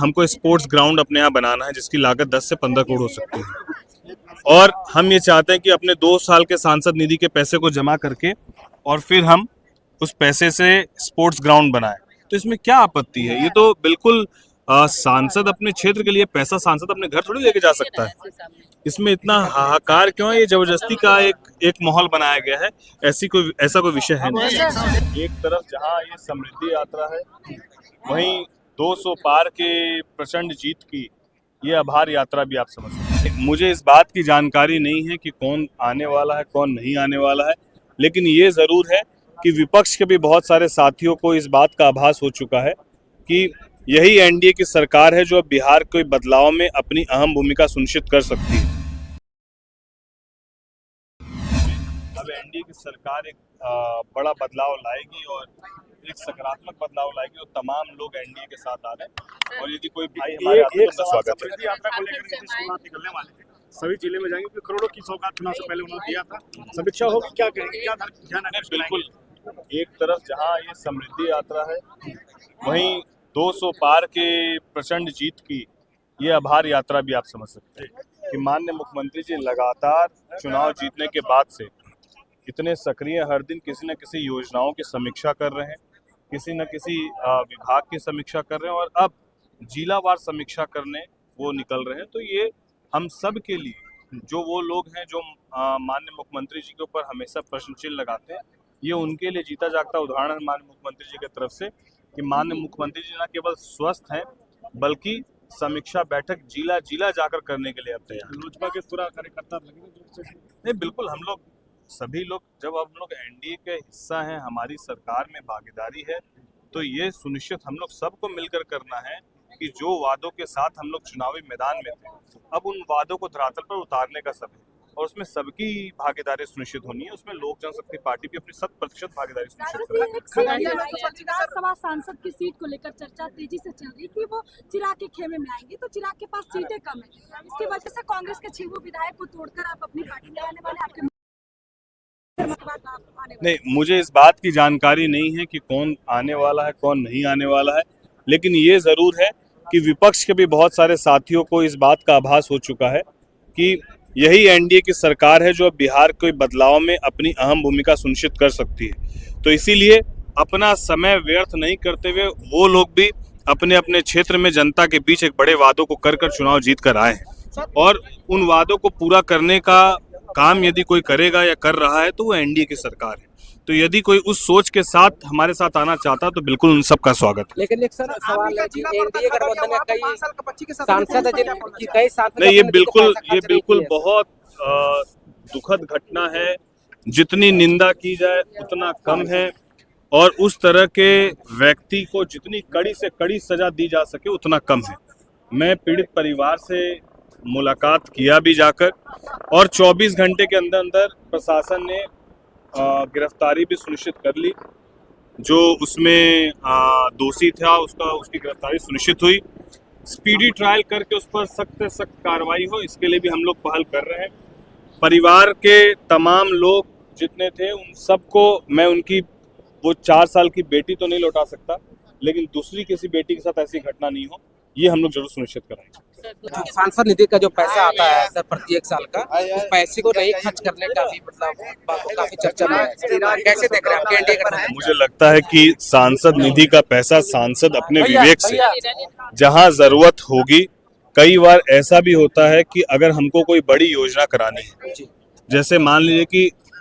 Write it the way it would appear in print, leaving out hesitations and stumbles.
हमको sports ground अपने यहाँ बनाना है जिसकी लागत 10 से 15 करोड़ हो सकती है, और हम ये चाहते हैं कि अपने 2 साल के सांसद निधि के पैसे को जमा करके और फिर हम उस पैसे से स्पोर्ट्स ग्राउंड बनाएं। तो इसमें क्या आपत्ति है? ये तो बिल्कुल सांसद अपने क्षेत्र के लिए पैसा सांसद अपने घर थोड़ी लेके जा सकता है। इसमें इतना हाहाकार क्यों है? ये जबरदस्ती का एक माहौल बनाया गया है। ऐसा कोई विषय है नहीं। एक तरफ जहां ये समृद्धि यात्रा है, वहीं 200 पार के प्रचंड जीत की ये आभार यात्रा भी आप समझ सकते हैं। मुझे इस बात की जानकारी नहीं है कि कौन आने वाला है, कौन नहीं आने वाला है, लेकिन ये जरूर है कि विपक्ष के भी बहुत सारे साथियों को इस बात का आभास हो चुका है कि यही एनडीए की सरकार है जो अब बिहार के बदलाव में अपनी अहम भूमिका सुनिश्चित कर सकती है। अब एनडीए की सरकार एक बड़ा बदलाव लाएगी और एक सकारात्मक बदलाव लाएगी और तमाम लोग एनडीए के साथ आ रहे हैं। और यदि कोई भाई हमारे आते हैं तो स्वागत है। यात्रा को लेकर नीतीश कुमार निकलने वाले थे, सभी जिले में जाएंगे क्योंकि करोड़ों की सौगात चुनाव से पहले उन्होंने दिया था। समीक्षा होगी, क्या कहेंगे, क्या ध्यान आकर्षित बिल्कुल, एक तरफ जहां ये समृद्धि यात्रा है, वहीं 200 पार के प्रचंड जीत की ये आभार यात्रा भी आप समझ सकते हैं कि माननीय मुख्यमंत्री जी लगातार चुनाव जीतने के बाद से इतने सक्रिय, हर दिन किसी न किसी योजनाओं की समीक्षा कर रहे हैं, किसी न किसी विभाग की समीक्षा कर रहे हैं और अब जिलावार समीक्षा करने वो निकल रहे हैं। तो ये हम सब के लिए, जो वो लोग हैं जो माननीय मुख्यमंत्री जी के ऊपर हमेशा प्रश्न चिन्ह लगाते हैं, ये उनके लिए जीता जागता उदाहरण है माननीय मुख्यमंत्री जी की तरफ से कि माननीय मुख्यमंत्री जी न केवल स्वस्थ हैं बल्कि समीक्षा बैठक जिला जिला जाकर करने के लिए अब तैयार। लोजपा के पूरा कार्यकर्ता लगेंगे? नहीं, बिल्कुल, हम लोग सभी लोग, जब हम लोग एनडीए के हिस्सा हैं, हमारी सरकार में भागीदारी है, तो ये सुनिश्चित हम लोग सबको मिलकर करना है कि जो वादों के साथ हम लोग चुनावी मैदान में थे, अब उन वादों को धरातल पर उतारने का समय और उसमें सबकी भागीदारी सुनिश्चित होनी है। उसमें लोक जनशक्ति पार्टी भी अपनी 100% भागीदारी सुनिश्चित विधानसभा सांसद की सीट को लेकर चर्चा तेजी से चल रही कि वो चिराग के खेमे में आएंगे, तो चिराग के पास सीटें कम है, इसकी वजह से कांग्रेस के 6 विधायक को तोड़कर आप अपनी पार्टी में आने वाले, आपके नहीं, मुझे इस बात की जानकारी नहीं है कि कौन आने वाला है, कौन नहीं आने वाला है, लेकिन ये जरूर है कि विपक्ष के भी बहुत सारे साथियों को इस बात का आभास हो चुका है कि यही एनडीए की सरकार है जो अब बिहार के बदलाव में अपनी अहम भूमिका सुनिश्चित कर सकती है। तो इसीलिए अपना समय व्यर्थ नहीं करते हुए वो लोग भी अपने अपने क्षेत्र में जनता के बीच एक बड़े वादों को कर चुनाव जीत कर आए हैं, और उन वादों को पूरा करने का काम यदि कोई करेगा या कर रहा है तो वो एनडीए की सरकार है। तो यदि कोई उस सोच के साथ हमारे साथ आना चाहता तो बिल्कुल उन सबका स्वागत है। लेकिन एक सर सवाल है कि एनडीए गठबंधन का कई सांसद नहीं, ये बिल्कुल बहुत दुखद घटना है। जितनी निंदा की जाए उतना कम है, और उस तरह के व्यक्ति को जितनी कड़ी से कड़ी सजा दी जा सके उतना कम है। मैं पीड़ित परिवार से मुलाकात किया भी जाकर, और 24 घंटे के अंदर अंदर प्रशासन ने गिरफ्तारी भी सुनिश्चित कर ली। जो उसमें दोषी था उसकी गिरफ्तारी सुनिश्चित हुई। स्पीडी ट्रायल करके उस पर सख्त से सख्त कार्रवाई हो, इसके लिए भी हम लोग पहल कर रहे हैं। परिवार के तमाम लोग जितने थे उन सबको मैं उनकी वो 4 साल की बेटी तो नहीं लौटा सकता, लेकिन दूसरी किसी बेटी के साथ ऐसी घटना नहीं हो, ये हम लोग जरूर सुनिश्चित कराएंगे। सांसद निधि का जो पैसा आता है सर प्रत्येक साल का, उस पैसे को नहीं खर्च करने का भी मतलब काफी चर्चा में है, कैसे देख रहे हैं एनडीए का? मुझे लगता है कि सांसद निधि का पैसा सांसद अपने विवेक से जहां जरूरत होगी, कई बार ऐसा भी होता है कि अगर हमको कोई बड़ी योजना करानी है, जैसे मान लीजिए कि